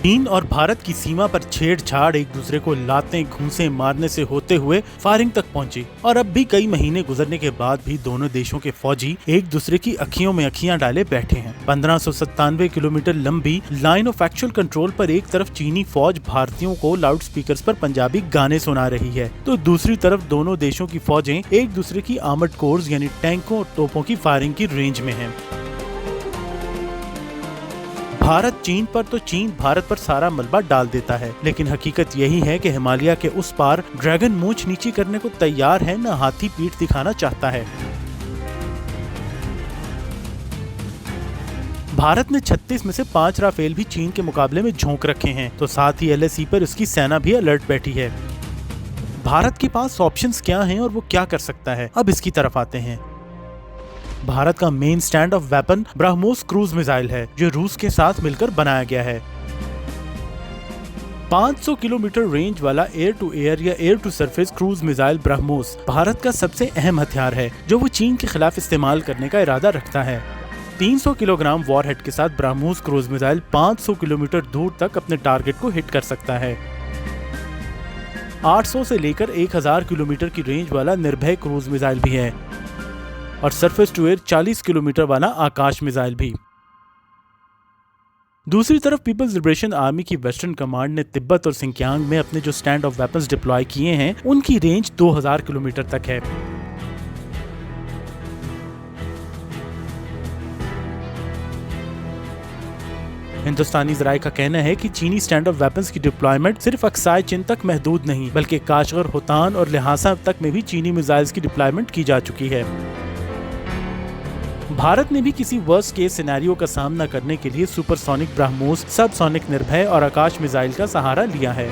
चीन और भारत की सीमा पर छेड़छाड़ एक दूसरे को लातें घूंसे मारने से होते हुए फायरिंग तक पहुंची और अब भी कई महीने गुजरने के बाद भी दोनों देशों के फौजी एक दूसरे की अखियों में अखियां डाले बैठे हैं। 1597 किलोमीटर लंबी लाइन ऑफ एक्चुअल कंट्रोल पर एक तरफ चीनी फौज भारतीयों को लाउड स्पीकर्स पर पंजाबी गाने सुना रही है, तो दूसरी तरफ दोनों देशों की फौजें एक दूसरे की आर्मर्ड कोर्स यानी टैंकों और तोपों की फायरिंग की रेंज में हैं। भारत चीन पर तो चीन भारत पर सारा मलबा डाल देता है, लेकिन हकीकत यही है कि हिमालय के उस पार ड्रैगन मूंछ नीची करने को तैयार है, न हाथी पीठ दिखाना चाहता है। भारत ने 36 में से 5 राफेल भी चीन के मुकाबले में झोंक रखे हैं, तो साथ ही LAC पर उसकी सेना भी अलर्ट बैठी है। भारत के पास ऑप्शंस क्या हैं और वो क्या कर सकता है, अब इसकी तरफ आते हैं। भारत का main stand off weapon BrahMos cruise missile है, जो रूस के साथ मिलकर बनाया गया है। 500 किलोमीटर रेंज वाला एयर टू एयर या air to surface cruise missile BrahMos Bharat का सबसे अहम हथियार है, जो वो चीन के खिलाफ इस्तेमाल करने का इरादा रखता है। 300 किलोग्राम वॉरहेड के साथ ब्रह्मोस क्रूज मिसाइल 500 किलोमीटर दूर तक अपने टारगेट को हिट कर सकता है। 800 से लेकर 1000 किलोमीटर की रेंज वाला निर्भय क्रूज मिसाइल भी है और सरफेस टू एयर 40 किलोमीटर वाला आकाश मिसाइल भी। दूसरी तरफ पीपल्स लिबरेशन आर्मी की वेस्टर्न कमांड ने तिब्बत और सिंकियांग में अपने जो स्टैंड ऑफ वेपन्स डिप्लॉय किए हैं, उनकी रेंज 2000 किलोमीटर तक है। हिंदुस्तानी जराये का कहना है कि चीनी स्टैंड ऑफ वेपन्स की डिप्लॉयमेंट सिर्फ अक्साई चिन तक महदूद नहीं, बल्कि काशगर, होतान और लिहासा तक में भी चीनी मिसाइल्स की डिप्लॉयमेंट की जा चुकी है। भारत ने भी किसी वर्स्ट केस सिनेरियो का सामना करने के लिए सुपरसोनिक ब्रह्मोस, सबसोनिक निर्भय और आकाश मिसाइल का सहारा लिया है।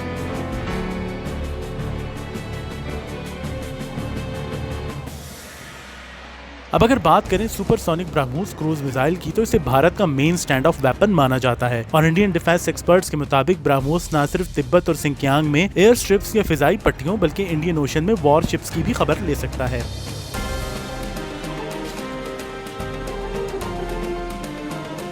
अब अगर बात करें सुपरसोनिक ब्रह्मोस क्रूज मिसाइल की, तो इसे भारत का मेन स्टैंड ऑफ वेपन माना जाता है और इंडियन डिफेंस एक्सपर्ट्स के मुताबिक ब्रह्मोस न सिर्फ तिब्बत और सिंकियांग में एयर स्ट्रिप्स या फिजाई पट्टियों, बल्कि इंडियन ओशन में वॉरशिप्स की भी खबर ले सकता है।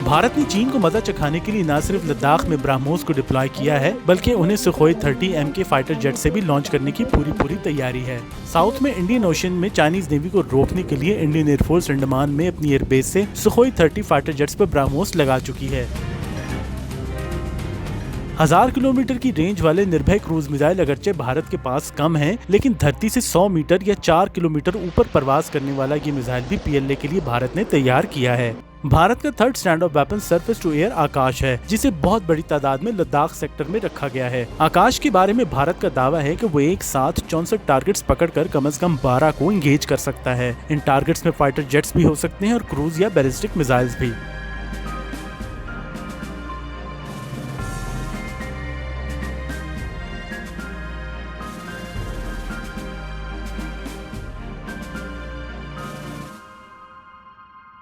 भारत ने चीन को मजा चखाने के लिए न सिर्फ लद्दाख में ब्रह्मोस को डिप्लॉय किया है, बल्कि उन्हें सुखोई 30 MK फाइटर जेट से भी लॉन्च करने की पूरी तैयारी है। साउथ में इंडियन ओशन में चाइनीज नेवी को रोकने के लिए इंडियन एयरफोर्स अंडमान में अपनी एयरबेस से सुखोई 30 फाइटर जेट्स पर ब्रह्मोस लगा चुकी है। 1000 किलोमीटर की रेंज वाले निर्भय क्रूज मिसाइल अगरचे भारत के पास कम है, लेकिन धरती से 100 मीटर या 4 किलोमीटर ऊपर परवाज करने वाला ये मिसाइल भी PLA के लिए भारत ने तैयार किया है। भारत का third stand off weapon surface to air Akash है, जिसे बहुत बड़ी तादाद में लद्दाख सेक्टर में रखा गया है। आकाश के बारे में भारत का दावा है कि वो एक साथ 64 टारगेट्स पकड़कर कम से कम 12 को इंगेज कर सकता है। इन टारगेट्स में फाइटर जेट्स भी हो सकते हैं और क्रूज या बैलिस्टिक मिसाइल्स भी।